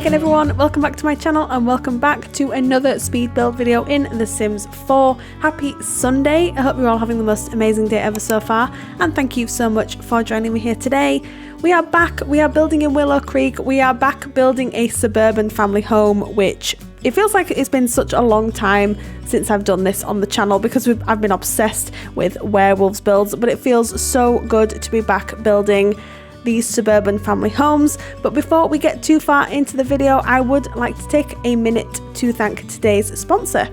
again everyone, welcome back to my channel and welcome back to another speed build video in The Sims 4. Happy Sunday, I hope you're all having the most amazing day ever so far, and thank you so much for joining me here today. We are back, we are building in Willow Creek, we are back building a suburban family home, which it feels like it's been such a long time since I've done this on the channel because I've been obsessed with werewolves builds, but it feels so good to be back building these suburban family homes. But before we get too far into the video, I would like to take a minute to thank today's sponsor.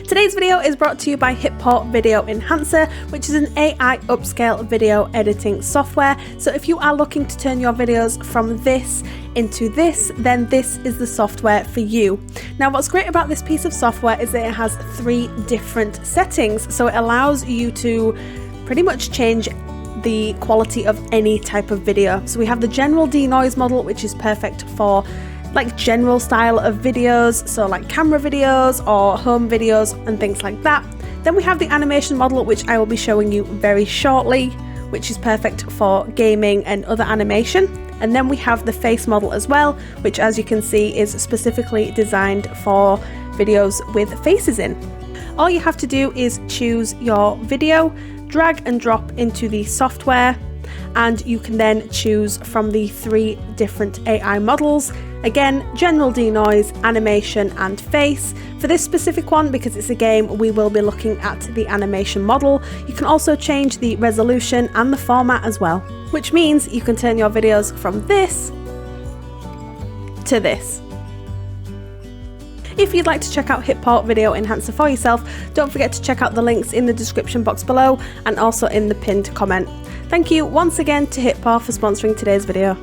Today's video is brought to you by HitPaw Video Enhancer, which is an AI upscale video editing software. So if you are looking to turn your videos from this into this, then this is the software for you. Now, what's great about this piece of software is that it has 3 different settings. So it allows you to pretty much change the quality of any type of video. So we have the general denoise model, which is perfect for like general style of videos, so like camera videos or home videos and things like that. Then we have the animation model, which I will be showing you very shortly, which is perfect for gaming and other animation. And then we have the face model as well, which as you can see is specifically designed for videos with faces in. All you have to do is choose your video, drag and drop into the software, and you can then choose from the 3 different AI models. Again, general denoise, animation and face. For this specific one, because it's a game, we will be looking at the animation model. You can also change the resolution and the format as well, which means you can turn your videos from this to this. If you'd like to check out HitPaw Video Enhancer for yourself, don't forget to check out the links in the description box below and also in the pinned comment. Thank you once again to HitPaw for sponsoring today's video.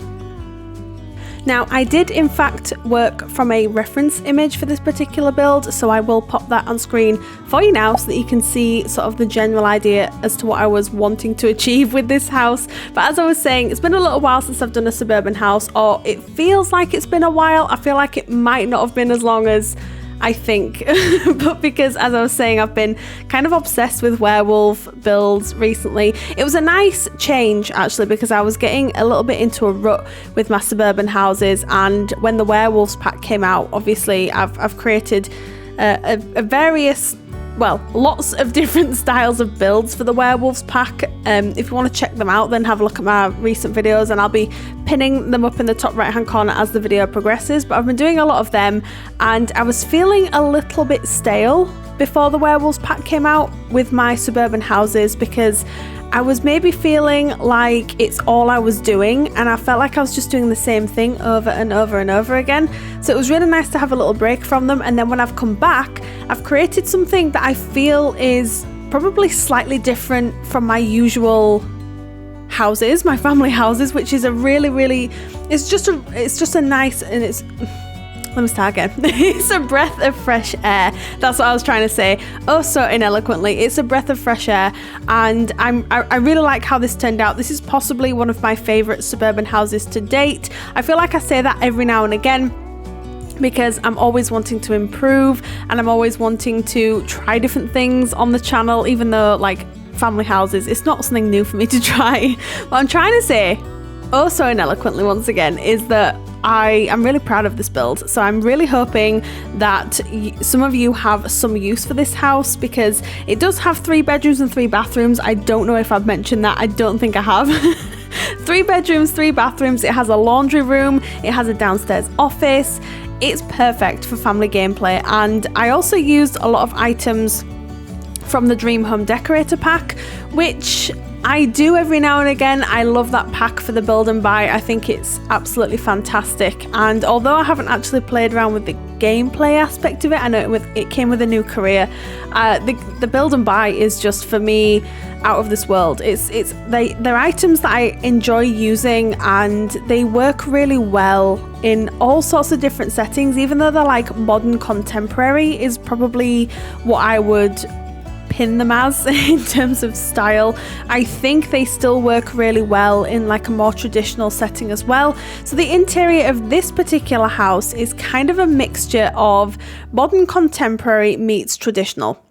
Now, I did in fact work from a reference image for this particular build, so I will pop that on screen for you now so that you can see sort of the general idea as to what I was wanting to achieve with this house. But as I was saying, it's been a little while since I've done a suburban house, or it feels like it's been a while. I feel like it might not have been as long as I think, but because as I was saying, I've been kind of obsessed with werewolf builds recently. It was a nice change actually, because I was getting a little bit into a rut with my suburban houses, and when the werewolves pack came out, obviously I've created a various, well, lots of different styles of builds for the werewolves pack. If you want to check them out, then have a look at my recent videos and I'll be pinning them up in the top right hand corner as the video progresses. But I've been doing a lot of them and I was feeling a little bit stale before the werewolves pack came out with my suburban houses, because I was maybe feeling like it's all I was doing and I felt like I was just doing the same thing over and over and over again. So it was really nice to have a little break from them, and then when I've come back, I've created something that I feel is probably slightly different from my usual houses, my family houses, which is a really, it's just a nice, and it's, let me start again. It's a breath of fresh air. That's what I was trying to say. Oh, so ineloquently. It's a breath of fresh air, and I really like how this turned out. This is possibly one of my favorite suburban houses to date. I feel like I say that every now and again, because I'm always wanting to improve and I'm always wanting to try different things on the channel, even though like family houses, it's not something new for me to try. What I'm trying to say, oh so ineloquently once again, is that I am really proud of this build. So I'm really hoping that some of you have some use for this house, because it does have 3 bedrooms and 3 bathrooms. I don't know if I've mentioned that. I don't think I have. 3 bedrooms, 3 bathrooms. It has a laundry room. It has a downstairs office. It's perfect for family gameplay. And I also used a lot of items from the Dream Home Decorator pack, which I do every now and again. I love that pack for the build and buy. I think it's absolutely fantastic. And although I haven't actually played around with the gameplay aspect of it, I know it came with a new career. The build and buy is just, for me, out of this world. They're items that I enjoy using, and they work really well in all sorts of different settings. Even though they're like modern contemporary is probably what I would pin them as in terms of style, I think they still work really well in like a more traditional setting as well. So the interior of this particular house is kind of a mixture of modern contemporary meets traditional.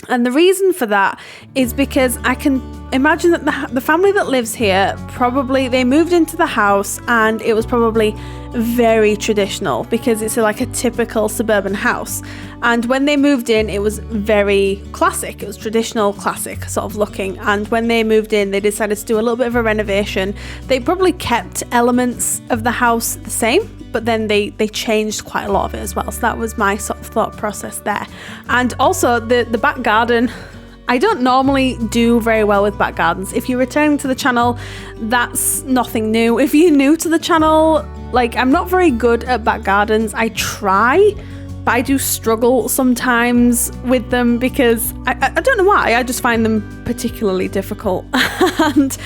And the reason for that is because I can imagine that the family that lives here, probably they moved into the house and it was probably very traditional because it's like a typical suburban house. And when they moved in, it was very classic. It was traditional, classic sort of looking. And when they moved in, they decided to do a little bit of a renovation. They probably kept elements of the house the same, but then they changed quite a lot of it as well. So that was my sort of thought process there. And also the back garden, I don't normally do very well with back gardens. If you're returning to the channel, that's nothing new. If you're new to the channel, like, I'm not very good at back gardens. I try, but I do struggle sometimes with them because I don't know why, I just find them particularly difficult. And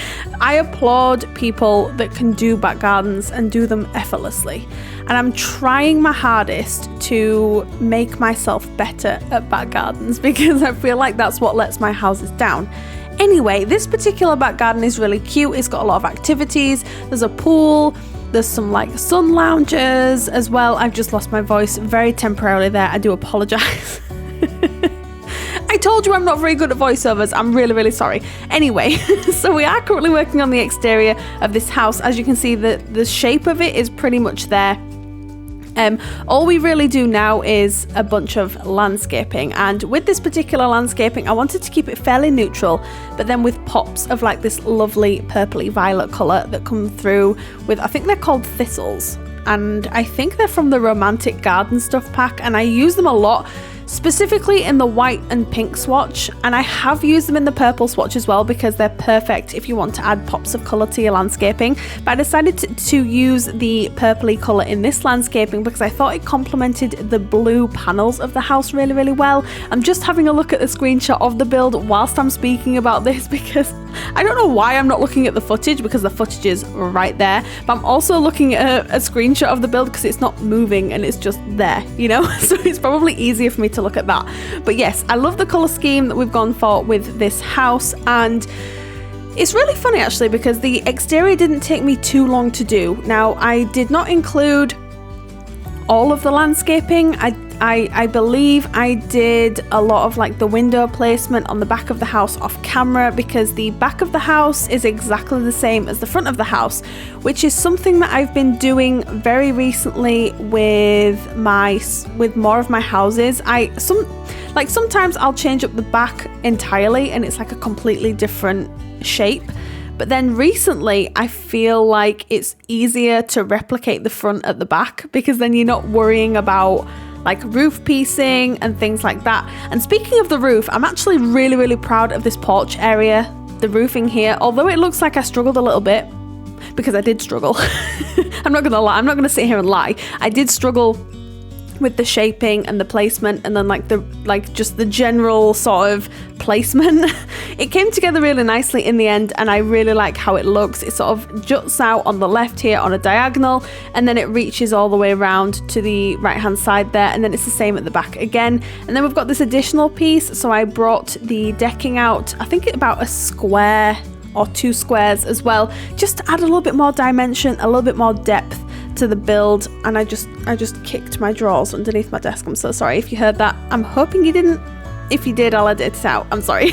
I applaud people that can do back gardens and do them effortlessly. And I'm trying my hardest to make myself better at back gardens because I feel like that's what lets my houses down. Anyway, this particular back garden is really cute. It's got a lot of activities. There's a pool. There's some like sun lounges as well. I've just lost my voice very temporarily there. I do apologize. I told you I'm not very good at voiceovers. I'm really, really sorry. Anyway, so we are currently working on the exterior of this house. As you can see, the shape of it is pretty much there. All we really do now is a bunch of landscaping, and with this particular landscaping I wanted to keep it fairly neutral, but then with pops of like this lovely purpley violet colour that come through with, I think they're called thistles, and I think they're from the Romantic Garden Stuff pack, and I use them a lot, specifically in the white and pink swatch, and I have used them in the purple swatch as well because they're perfect if you want to add pops of colour to your landscaping. But I decided to use the purpley colour in this landscaping because I thought it complemented the blue panels of the house really, really well. I'm just having a look at the screenshot of the build whilst I'm speaking about this because I don't know why I'm not looking at the footage because the footage is right there, but I'm also looking at a screenshot of the build because it's not moving and it's just there, you know? So it's probably easier for me to look at that. But yes, I love the colour scheme that we've gone for with this house, and it's really funny actually because the exterior didn't take me too long to do. Now, I did not include all of the landscaping. I believe I did a lot of like the window placement on the back of the house off camera because the back of the house is exactly the same as the front of the house, which is something that I've been doing very recently with more of my houses. Sometimes I'll change up the back entirely and it's like a completely different shape. But then recently I feel like it's easier to replicate the front at the back because then you're not worrying about like roof piecing and things like that. And speaking of the roof, I'm actually really, really proud of this porch area, the roofing here, although it looks like I struggled a little bit because I did struggle. I'm not gonna lie, I'm not gonna sit here and lie. I did struggle with the shaping and the placement and then just the general sort of placement. It came together really nicely in the end and I really like how it looks. It sort of juts out on the left here on a diagonal and then it reaches all the way around to the right hand side there, and then it's the same at the back again. And then we've got this additional piece, so I brought the decking out, I think about a square or 2 squares as well, just to add a little bit more dimension, a little bit more depth to the build. And I just kicked my drawers underneath my desk. I'm so sorry if you heard that. I'm hoping you didn't. If you did, I'll edit it out. I'm sorry.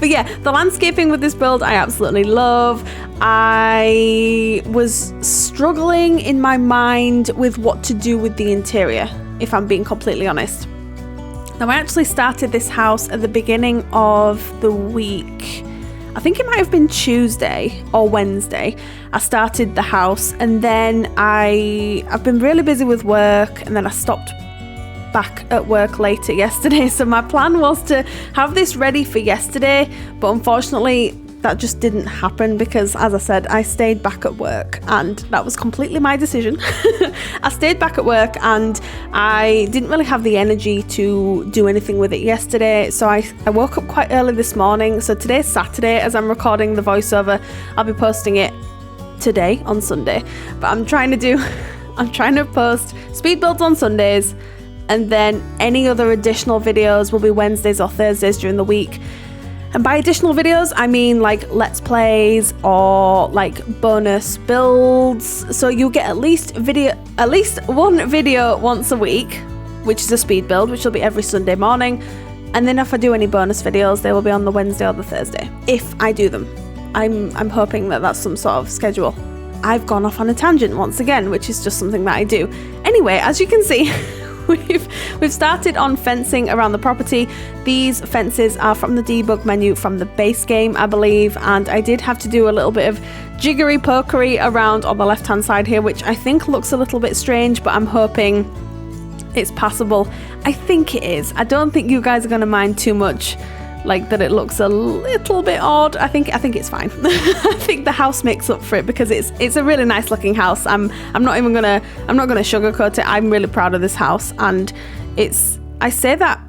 But yeah, the landscaping with this build I absolutely love. I was struggling in my mind with what to do with the interior, if I'm being completely honest. Now, I actually started this house at the beginning of the week. I think it might have been Tuesday or Wednesday. I started the house and then I've been really busy with work, and then I stopped back at work later yesterday. So my plan was to have this ready for yesterday, but unfortunately that just didn't happen because, as I said, I stayed back at work and that was completely my decision. I stayed back at work and I didn't really have the energy to do anything with it yesterday. So I woke up quite early this morning. So today's Saturday as I'm recording the voiceover. I'll be posting it today on Sunday, but I'm trying to post speed builds on Sundays, and then any other additional videos will be Wednesdays or Thursdays during the week. And by additional videos, I mean like let's plays or like bonus builds. So you'll get at least one video once a week, which is a speed build, which will be every Sunday morning. And then if I do any bonus videos, they will be on the Wednesday or the Thursday, if I do them. I'm hoping that that's some sort of schedule. I've gone off on a tangent once again, which is just something that I do. Anyway, as you can see, we've started on fencing around the property. These fences are from the debug menu from the base game, I believe, and I did have to do a little bit of jiggery pokery around on the left hand side here, which I think looks a little bit strange, but I'm hoping it's passable. I think it is. I don't think you guys are going to mind too much, like that it looks a little bit odd. I think it's fine. I think the house makes up for it because it's a really nice looking house. I'm not gonna sugarcoat it. I'm really proud of this house, and I say that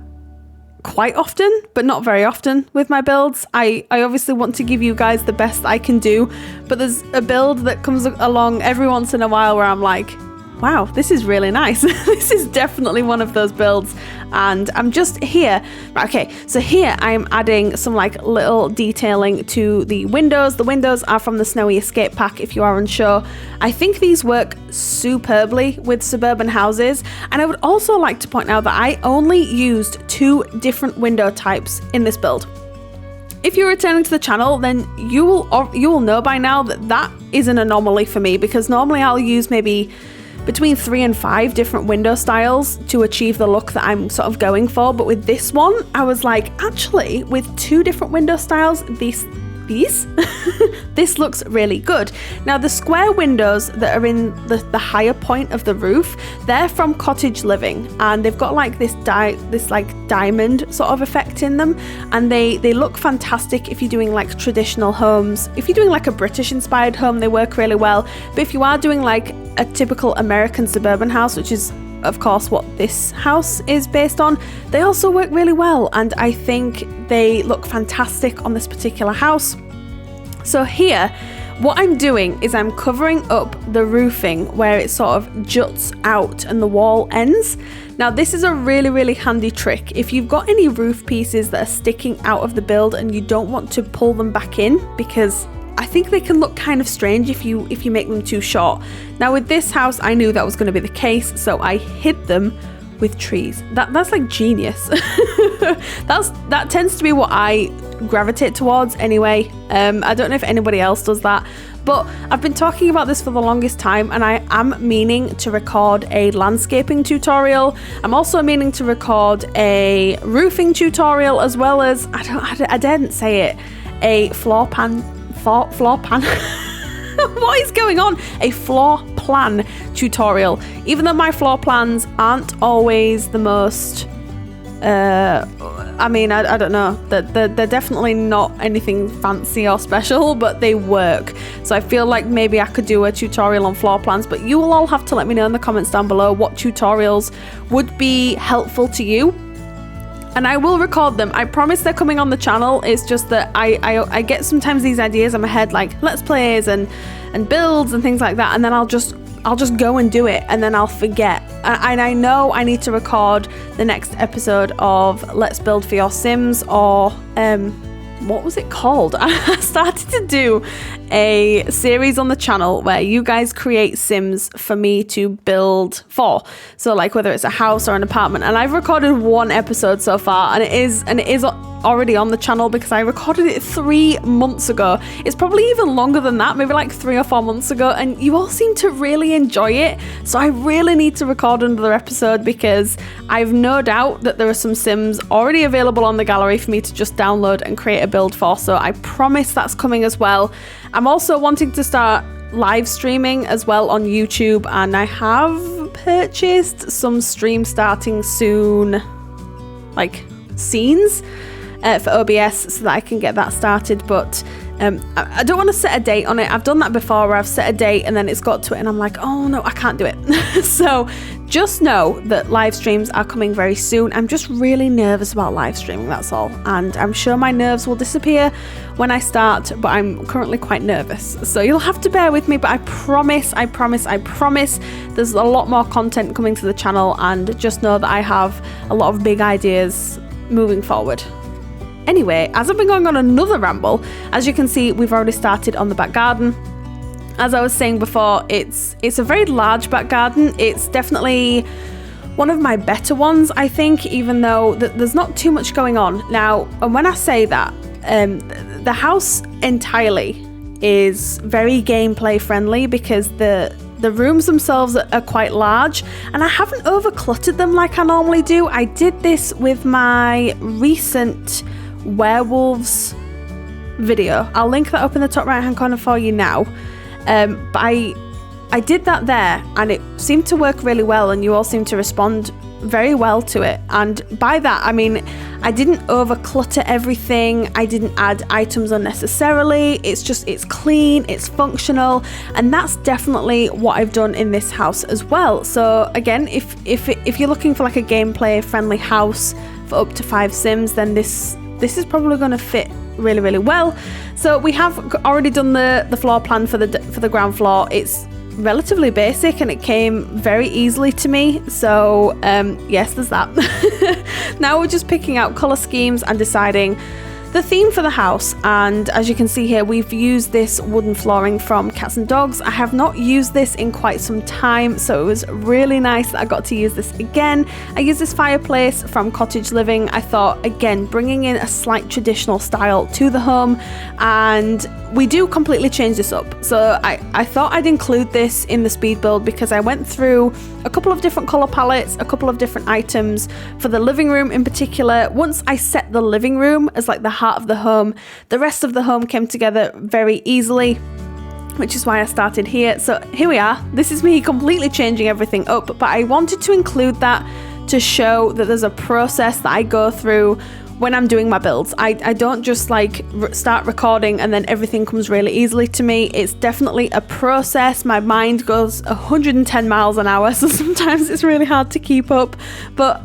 quite often, but not very often with my builds. I obviously want to give you guys the best I can do, but there's a build that comes along every once in a while where I'm like, wow, this is really nice. This is definitely one of those builds, and I'm just here. Okay, so here I'm adding some like little detailing to the windows. The windows are from the Snowy Escape Pack, if you are unsure. I think these work superbly with suburban houses, and I would also like to point out that I only used 2 different window types in this build. If you're returning to the channel, then you will know by now that that is an anomaly for me, because normally I'll use maybe between 3 and 5 different window styles to achieve the look that I'm sort of going for. But with this one, I was like, actually, with 2 different window styles, this looks really good. Now, the square windows that are in the higher point of the roof, they're from Cottage Living, and they've got like this like diamond sort of effect in them, and they look fantastic if you're doing like traditional homes. If you're doing like a British inspired home, they work really well. But if you are doing like a typical American suburban house, which is of course what this house is based on, they also work really well, and I think they look fantastic on this particular house. So here, what I'm doing is I'm covering up the roofing where it sort of juts out and the wall ends. Now, this is a really, really handy trick. If you've got any roof pieces that are sticking out of the build and you don't want to pull them back in, because I think they can look kind of strange if you make them too short. Now, with this house, I knew that was going to be the case, so I hid them with trees. That's like genius. That tends to be what I gravitate towards anyway. I don't know if anybody else does that, but I've been talking about this for the longest time, and I am meaning to record a landscaping tutorial. I'm also meaning to record a roofing tutorial, as well as I daren't say it, a floor plan. What is going on? A floor plan tutorial. Even though my floor plans aren't always the most I don't know, they're definitely not anything fancy or special, but they work. So I feel like maybe I could do a tutorial on floor plans, but you will all have to let me know in the comments down below what tutorials would be helpful to you, and I will record them. I promise they're coming on the channel. It's just that I get sometimes these ideas in my head, like let's plays and builds and things like that, and then I'll just go and do it, and then I'll forget. And I know I need to record the next episode of Let's Build for Your Sims, or what was it called? I started to do a series on the channel where you guys create Sims for me to build for. So like whether it's a house or an apartment, and I've recorded 1 episode so far, and it is already on the channel because I recorded it 3 months ago. It's probably even longer than that, maybe like 3 or 4 months ago, and you all seem to really enjoy it. So I really need to record another episode, because I've no doubt that there are some Sims already available on the gallery for me to just download and create a build for. So I promise that's coming as well. I'm also wanting to start live streaming as well on YouTube, and I have purchased some stream starting soon like scenes for OBS so that I can get that started, but I don't want to set a date on it. I've done that before, where I've set a date and then it's got to it and I'm like, oh no, I can't do it. So just know that live streams are coming very soon. I'm just really nervous about live streaming, that's all, and I'm sure my nerves will disappear when I start, but I'm currently quite nervous, so you'll have to bear with me. But I promise there's a lot more content coming to the channel, and just know that I have a lot of big ideas moving forward. Anyway, as I've been going on another ramble, as you can see, we've already started on the back garden. As I was saying before, it's a very large back garden. It's definitely one of my better ones, I think, even though there's not too much going on. Now, and when I say that, the house entirely is very gameplay friendly because the rooms themselves are quite large, and I haven't over cluttered them like I normally do. I did this with my recent werewolves video. I'll link that up in the top right hand corner for you now. But I did that there, and it seemed to work really well, and you all seemed to respond very well to it. And by that I mean I didn't over clutter everything, I didn't add items unnecessarily. It's clean, it's functional, and that's definitely what I've done in this house as well. So again, if you're looking for like a gameplay friendly house for up to 5 Sims, then this is probably going to fit really, really well. So we have already done the floor plan for the ground floor. It's relatively basic and it came very easily to me, so yes, there's that. Now we're just picking out color schemes and deciding the theme for the house, and as you can see here, we've used this wooden flooring from Cats and Dogs. I have not used this in quite some time, so it was really nice that I got to use this again. I used this fireplace from Cottage Living. I thought, again, bringing in a slight traditional style to the home, and we do completely change this up. So I thought I'd include this in the speed build because I went through a couple of different color palettes, a couple of different items for the living room in particular. Once I set the living room as like the heart of the home, the rest of the home came together very easily, which is why I started here. So here we are. This is me completely changing everything up, but I wanted to include that to show that there's a process that I go through when I'm doing my builds. I don't just like start recording and then everything comes really easily to me. It's definitely a process. My mind goes 110 miles an hour, so sometimes it's really hard to keep up, but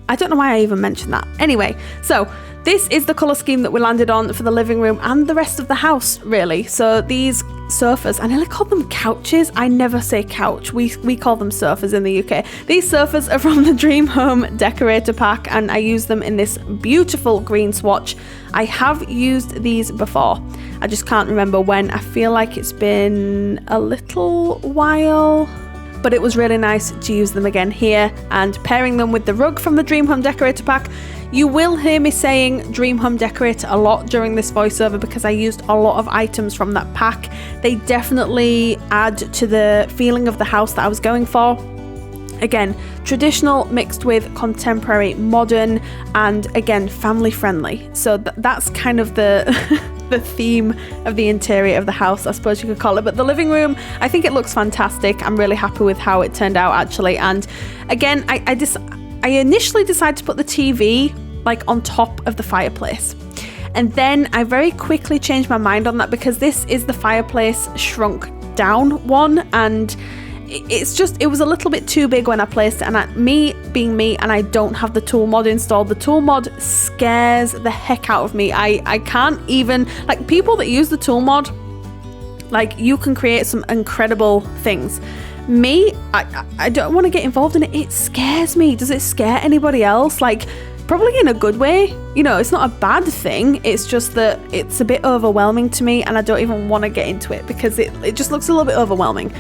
I don't know why I even mentioned that. Anyway, so this is the colour scheme that we landed on for the living room and the rest of the house, really. So these sofas, I nearly call them couches. I never say couch. We call them sofas in the UK. These sofas are from the Dream Home Decorator Pack, and I use them in this beautiful green swatch. I have used these before. I just can't remember when. I feel like it's been a little while, but it was really nice to use them again here, and pairing them with the rug from the Dream Home Decorator Pack. You will hear me saying Dream Home Decorator a lot during this voiceover because I used a lot of items from that pack. They definitely add to the feeling of the house that I was going for. Again, traditional mixed with contemporary, modern, and again, family friendly. So that's kind of the the theme of the interior of the house, I suppose you could call it. But the living room, I think it looks fantastic. I'm really happy with how it turned out, actually. And again, I initially decided to put the TV like on top of the fireplace, and then I very quickly changed my mind on that because this is the fireplace shrunk down one, and it was a little bit too big when I placed it, and me being me, and I don't have the tool mod installed. The tool mod scares the heck out of me. I can't even, like, people that use the tool mod, like, you can create some incredible things. Me, I don't want to get involved in it. It scares me. Does it scare anybody else? Like, probably in a good way. You know, it's not a bad thing. It's just that it's a bit overwhelming to me, and I don't even want to get into it because it just looks a little bit overwhelming.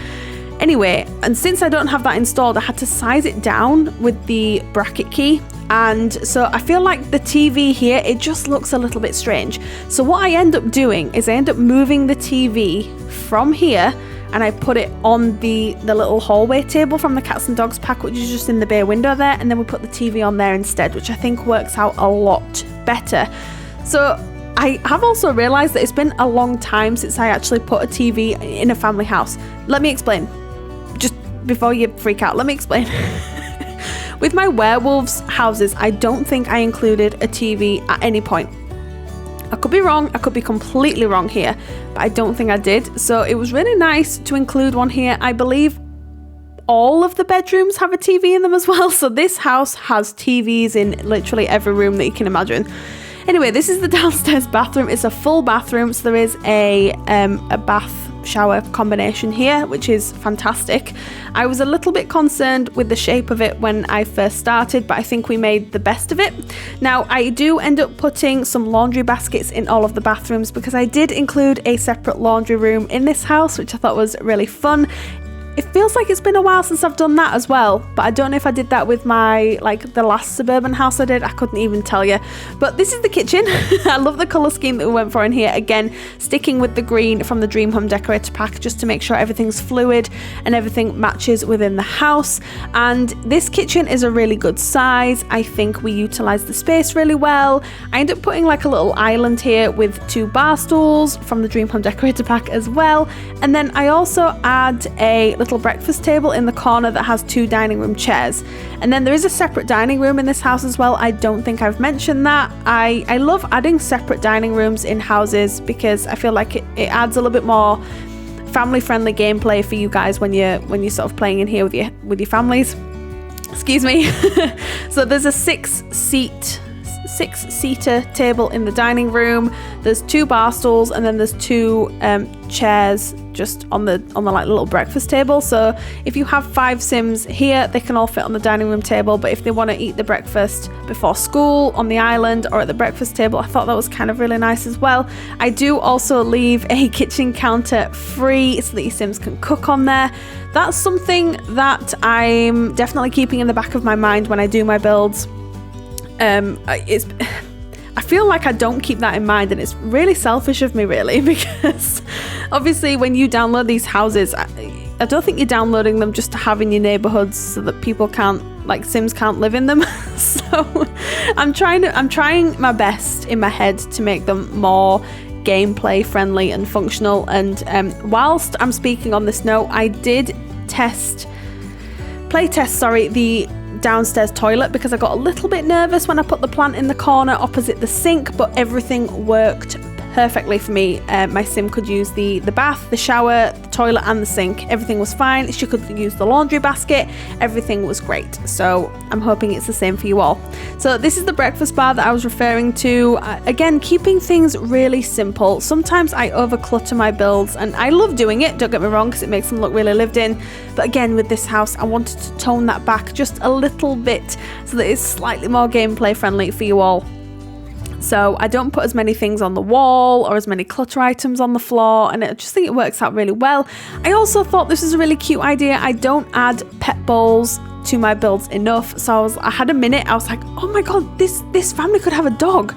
Anyway, and since I don't have that installed, I had to size it down with the bracket key. And so I feel like the TV here, it just looks a little bit strange. So what I end up doing is I end up moving the TV from here, and I put it on the little hallway table from the Cats and Dogs pack, which is just in the bay window there, and then we put the TV on there instead, which I think works out a lot better. So I have also realised that it's been a long time since I actually put a TV in a family house. Let me explain. Just before you freak out, let me explain. With my werewolves houses, I don't think I included a TV at any point. I could be wrong, I could be completely wrong here, but I don't think I did. So it was really nice to include one here. I believe all of the bedrooms have a TV in them as well. So this house has TVs in literally every room that you can imagine. Anyway, this is the downstairs bathroom. It's a full bathroom, so there is a bath shower combination here, which is fantastic. I was a little bit concerned with the shape of it when I first started, but I think we made the best of it. Now, I do end up putting some laundry baskets in all of the bathrooms because I did include a separate laundry room in this house, which I thought was really fun. It feels like it's been a while since I've done that as well, but I don't know if I did that with my, like, the last suburban house I did. I couldn't even tell you. But this is the kitchen. I love the colour scheme that we went for in here. Again, sticking with the green from the Dream Home Decorator pack just to make sure everything's fluid and everything matches within the house. And this kitchen is a really good size. I think we utilise the space really well. I end up putting like a little island here with 2 bar stools from the Dream Home Decorator pack as well. And then I also add a little breakfast table in the corner that has 2 dining room chairs. And then there is a separate dining room in this house as well. I don't think I've mentioned that. I love adding separate dining rooms in houses because I feel like it adds a little bit more family friendly gameplay for you guys when you're sort of playing in here with your families. Excuse me. So there's a 6-seater table in the dining room. There's 2 bar stools, and then there's 2 chairs just on the like little breakfast table. So if you have 5 Sims here, they can all fit on the dining room table. But if they want to eat the breakfast before school on the island or at the breakfast table, I thought that was kind of really nice as well. I do also leave a kitchen counter free so that your Sims can cook on there. That's something that I'm definitely keeping in the back of my mind when I do my builds. I feel like I don't keep that in mind, and it's really selfish of me, really, because obviously when you download these houses, I don't think you're downloading them just to have in your neighborhoods so that people can't, like, Sims can't live in them. So I'm trying my best in my head to make them more gameplay friendly and functional. And whilst I'm speaking on this note, I did play test the downstairs toilet because I got a little bit nervous when I put the plant in the corner opposite the sink, but everything worked perfectly for me. My Sim could use the bath, the shower, the toilet and the sink. Everything was fine. She could use the laundry basket. Everything was great. So I'm hoping it's the same for you all. So this is the breakfast bar that I was referring to. Again, keeping things really simple. Sometimes I overclutter my builds, and I love doing it, don't get me wrong, because it makes them look really lived in. But again, with this house, I wanted to tone that back just a little bit so that it's slightly more gameplay friendly for you all. So I don't put as many things on the wall or as many clutter items on the floor, and I just think it works out really well. I also thought this was a really cute idea. I don't add pet bowls to my builds enough, so I had a minute, I was like, oh my god, this family could have a dog,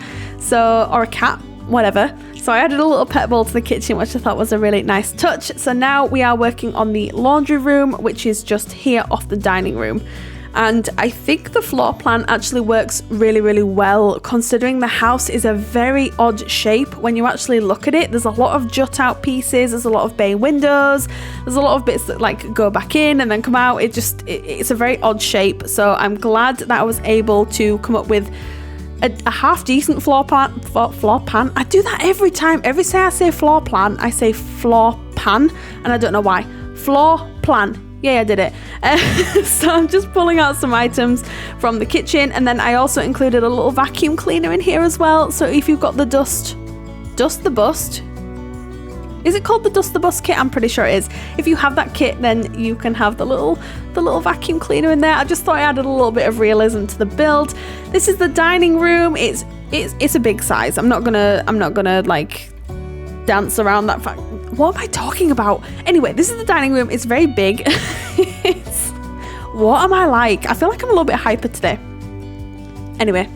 or a cat, whatever. So I added a little pet bowl to the kitchen, which I thought was a really nice touch. So now we are working on the laundry room, which is just here off the dining room. And I think the floor plan actually works really, really well, considering the house is a very odd shape. When you actually look at it, there's a lot of jut out pieces, there's a lot of bay windows, there's a lot of bits that like go back in and then come out. It's a very odd shape. So I'm glad that I was able to come up with a half decent floor plan. I do that every time. Every time I say floor plan, I say floor pan, and I don't know why. Floor plan. Yeah, I did it. So I'm just pulling out some items from the kitchen, and then I also included a little vacuum cleaner in here as well. So if you've got the Dust the Bust, is it called the Dust the Bust kit? I'm pretty sure it is. If you have that kit, then you can have the little vacuum cleaner in there. I just thought I added a little bit of realism to the build. This is the dining room. It's a big size. I'm not gonna like dance around that fact. What am I talking about? Anyway, this is the dining room. It's very big. What am I like? I feel like I'm a little bit hyper today. Anyway,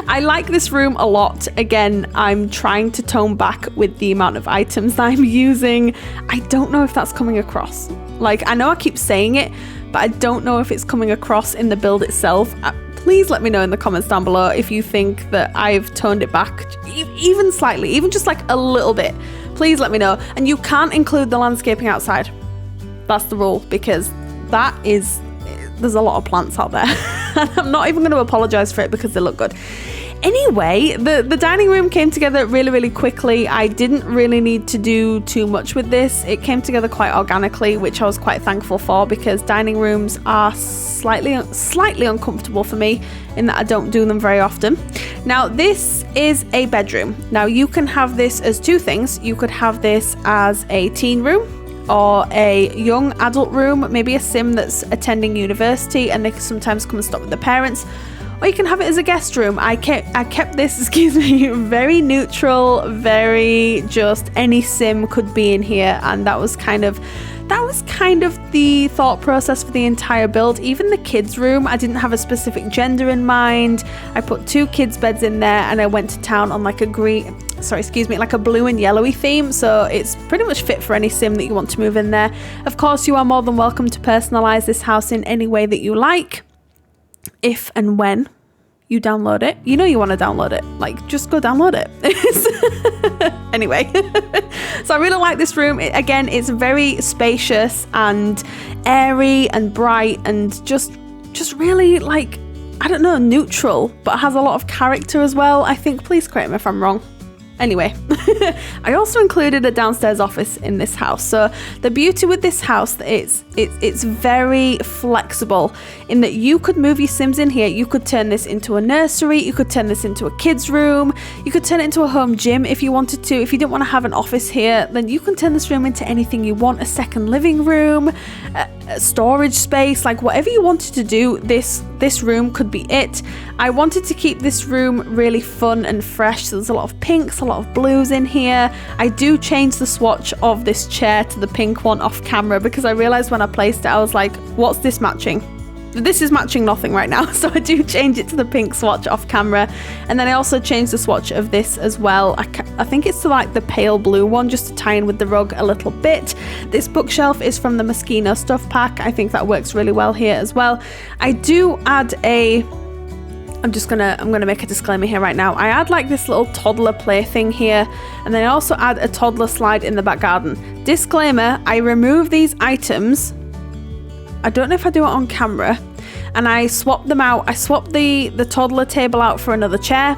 I like this room a lot. Again, I'm trying to tone back with the amount of items that I'm using. I don't know if that's coming across. Like, I know I keep saying it, but I don't know if it's coming across in the build itself. Please let me know in the comments down below if you think that I've toned it back even slightly, even just like a little bit. Please let me know. And you can't include the landscaping outside. That's the rule, because there's a lot of plants out there. And I'm not even going to apologize for it because they look good. Anyway, the dining room came together really, really quickly. I didn't really need to do too much with this. It came together quite organically, which I was quite thankful for, because dining rooms are slightly uncomfortable for me in that I don't do them very often. Now, this is a bedroom. Now, you can have this as 2 things. You could have this as a teen room or a young adult room, maybe a Sim that's attending university and they can sometimes come and stop with their parents. Or you can have it as a guest room. I kept this, very neutral, very just any Sim could be in here, and that was kind of that was kind of the thought process for the entire build. Even the kids' room, I didn't have a specific gender in mind. I put 2 kids' beds in there, and I went to town on like a like a blue and yellowy theme, so it's pretty much fit for any sim that you want to move in there. Of course, you are more than welcome to personalize this house in any way that you like, if and when you download it. You know you want to download it, like just go download it. Anyway, so I really like this room. Again, it's very spacious and airy and bright and just really, like, I don't know, neutral, but has a lot of character as well, I think. Please correct me if I'm wrong. Anyway, I also included a downstairs office in this house. So the beauty with this house, it's very flexible in that you could move your Sims in here. You could turn this into a nursery, you could turn this into a kid's room, you could turn it into a home gym if you wanted to. If you didn't want to have an office here, then you can turn this room into anything you want. A second living room, a storage space, like whatever you wanted to do, this room could be it. I wanted to keep this room really fun and fresh, so there's a lot of pinks, a lot of blues in here. I do change the swatch of this chair to the pink one off camera because I realized when I placed it, I was like, what's this matching? This is matching nothing right now, so I do change it to the pink swatch off camera. And then I also changed the swatch of this as well. I think it's to like the pale blue one, just to tie in with the rug a little bit. This bookshelf is from the Moschino stuff pack. I think that works really well here as well. I do add I'm gonna make a disclaimer here right now. I add like this little toddler play thing here, and then I also add a toddler slide in the back garden. Disclaimer, I remove these items. I don't know if I do it on camera, and I swap them out. I swap the toddler table out for another chair,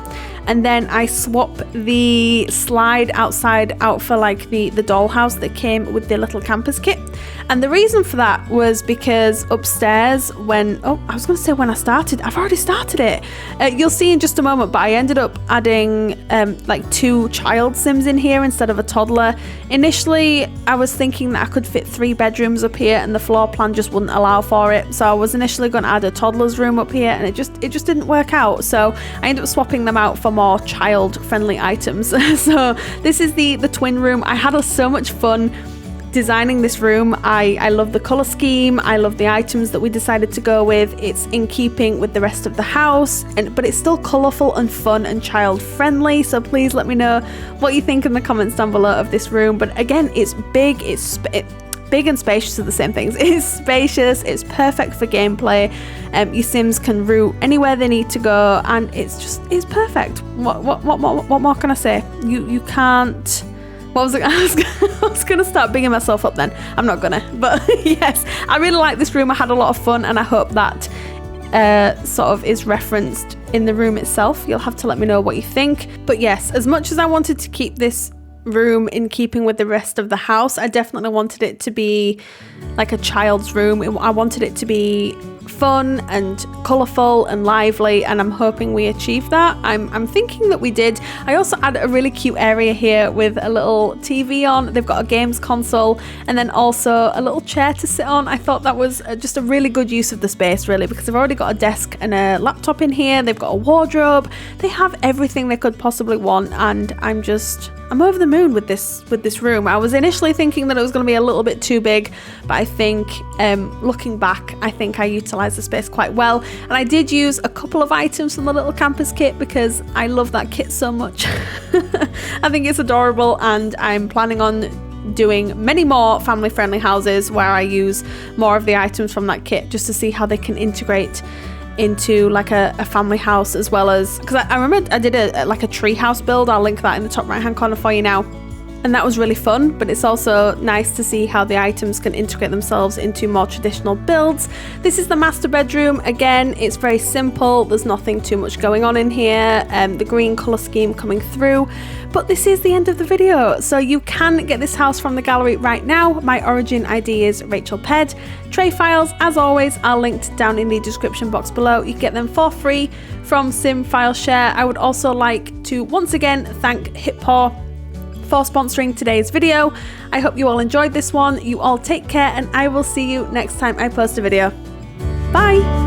and then I swap the slide outside out for like the dollhouse that came with the little campers kit. And the reason for that was because upstairs when I started, I've already started it. You'll see in just a moment, but I ended up adding like 2 child Sims in here instead of a toddler. Initially, I was thinking that I could fit 3 bedrooms up here and the floor plan just wouldn't allow for it. So I was initially going to add a toddler's room up here, and it just didn't work out. So I ended up swapping them out for more child-friendly items. So this is the twin room. I had so much fun designing this room. I love the color scheme. I love the items that we decided to go with. It's in keeping with the rest of the house, but it's still colorful and fun and child friendly. So please let me know what you think in the comments down below of this room. But again, it's big. Big and spacious are the same things. It's spacious, it's perfect for gameplay. Your Sims can route anywhere they need to go, and it's perfect. What more can I say? You can't. What was it? I was gonna start bigging myself up then. I'm not gonna, but yes, I really like this room. I had a lot of fun, and I hope that sort of is referenced in the room itself. You'll have to let me know what you think. But yes, as much as I wanted to keep this room in keeping with the rest of the house, I definitely wanted it to be like a child's room. I wanted it to be fun and colourful and lively, and I'm hoping we achieved that. I'm thinking that we did. I also added a really cute area here with a little TV on. They've got a games console and then also a little chair to sit on. I thought that was just a really good use of the space, really, because they've already got a desk and a laptop in here. They've got a wardrobe. They have everything they could possibly want, and I'm over the moon with this room. I was initially thinking that it was going to be a little bit too big, but I think looking back, I think I utilised the space quite well. And I did use a couple of items from the little campers kit because I love that kit so much. I think it's adorable, and I'm planning on doing many more family friendly houses where I use more of the items from that kit just to see how they can integrate into like a family house, as well as, because I remember I did like a tree house build. I'll link that in the top right hand corner for you now, and that was really fun. But it's also nice to see how the items can integrate themselves into more traditional builds. This is the master bedroom. Again, it's very simple. There's nothing too much going on in here. The green color scheme coming through. But this is the end of the video, so you can get this house from the gallery right now. My origin ID is RachelPedd. Tray files, as always, are linked down in the description box below. You can get them for free from Sim File Share. I would also like to once again thank HitPaw for sponsoring today's video. I hope you all enjoyed this one. You all take care, and I will see you next time I post a video. Bye!